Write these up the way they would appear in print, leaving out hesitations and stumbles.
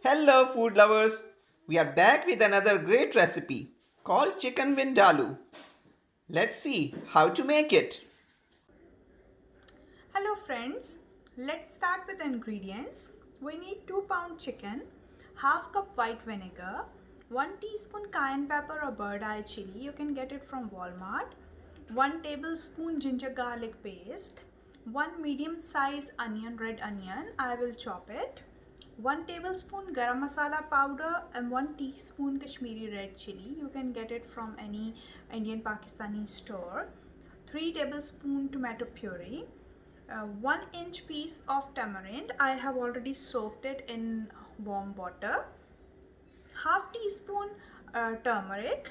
Hello, food lovers! We are back with another great recipe called Chicken Vindaloo. Let's see how to make it. Hello friends, let's start with the ingredients. We need 2 pound chicken, half cup white vinegar, 1 teaspoon cayenne pepper or bird eye chili, you can get it from Walmart, 1 tablespoon ginger garlic paste, 1 medium size onion, red onion, I will chop it, 1 tablespoon garam masala powder and 1 teaspoon Kashmiri red chili, you can get it from any Indian Pakistani store, 3 tablespoon tomato puree, 1 inch piece of tamarind. I have already soaked it in warm water. Half teaspoon turmeric,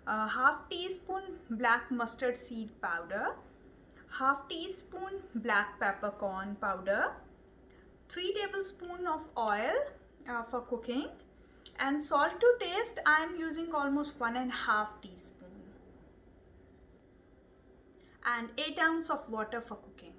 half teaspoon black mustard seed powder, half teaspoon black peppercorn powder, 3 tablespoon of oil for cooking, and salt to taste. I am using almost 1.5 teaspoon, and 8 ounce of water for cooking.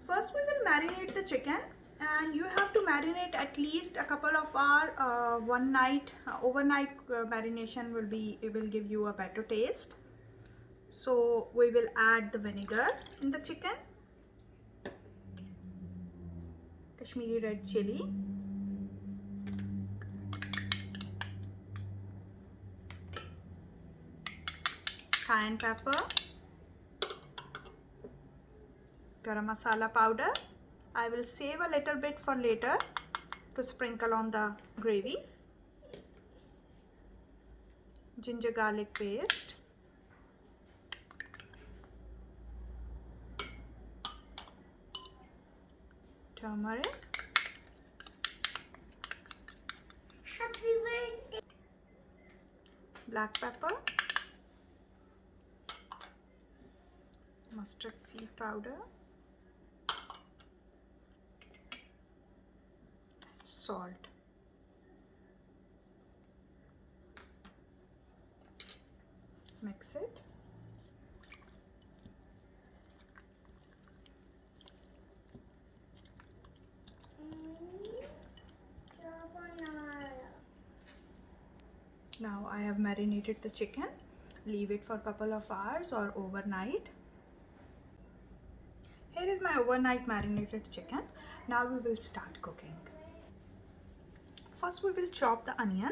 First we will marinate the chicken, and you have to marinate at least a couple of hours. One night overnight marination will give you a better taste. So we will add the vinegar in the chicken, Kashmiri red chili, cayenne pepper, garam masala powder. I will save a little bit for later to sprinkle on the gravy, ginger garlic paste, turmeric, black pepper, mustard seed powder, salt. Mix it. Now I have marinated the chicken. Leave it for a couple of hours or overnight. Here is my overnight marinated chicken. Now we will start cooking. First we will chop the onion.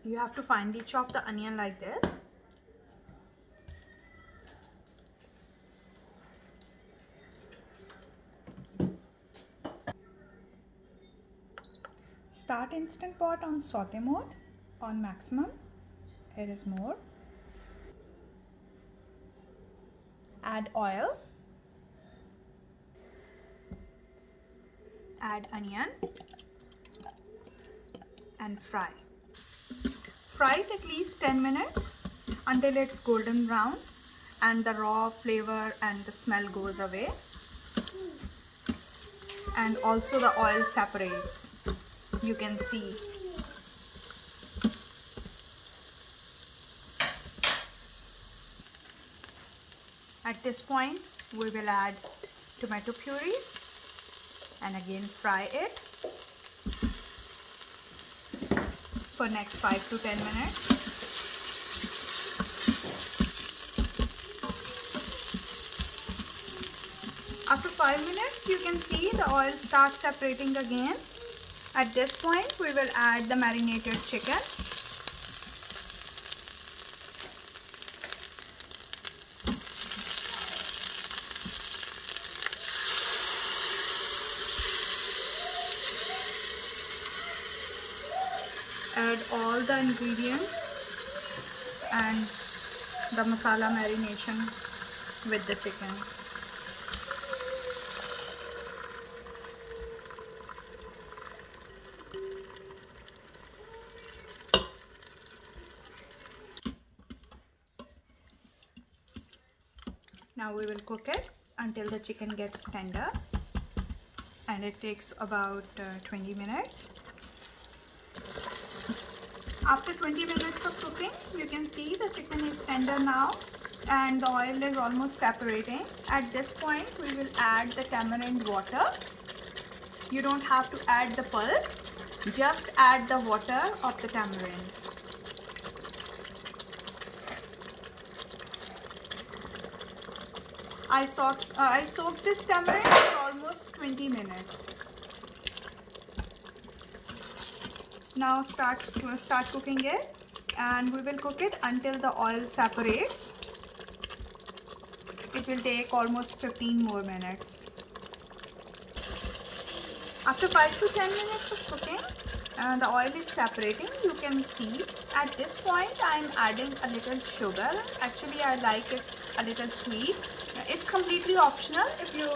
You have to finely chop the onion like this. Start instant pot on saute mode on maximum. Here is more. Add oil. Add onion and fry. Fry it at least 10 minutes until it's golden brown and the raw flavor and the smell goes away, and also the oil separates. You can see. At this point we will add tomato puree and again fry it for next 5 to 10 minutes. After 5 minutes you can see the oil starts separating again. At this point we will add the marinated chicken. Add all the ingredients and the masala marination with the chicken. Now we will cook it until the chicken gets tender and it takes about 20 minutes. After 20 minutes of cooking, you can see the chicken is tender now and the oil is almost separating. At this point, we will add the tamarind water. You don't have to add the pulp, just add the water of the tamarind. I soaked this tamarind for almost 20 minutes. Now start cooking it, and we will cook it until the oil separates. It will take almost 15 more minutes. After 5 to 10 minutes of cooking, the oil is separating. You can see at this point I am adding a little sugar. Actually, I like it a little sweet. It's completely optional. If you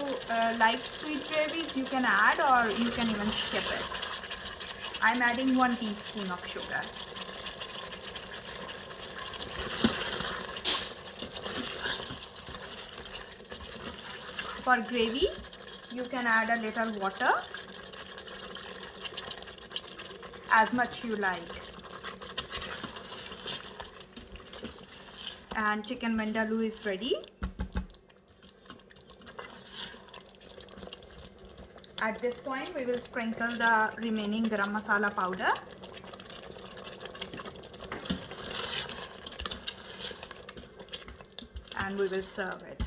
like sweet gravies, you can add, or you can even skip it. I'm adding 1 teaspoon of sugar. For gravy, you can add a little water, as much you like. And chicken vindaloo is ready. At this point, we will sprinkle the remaining garam masala powder. And we will serve it.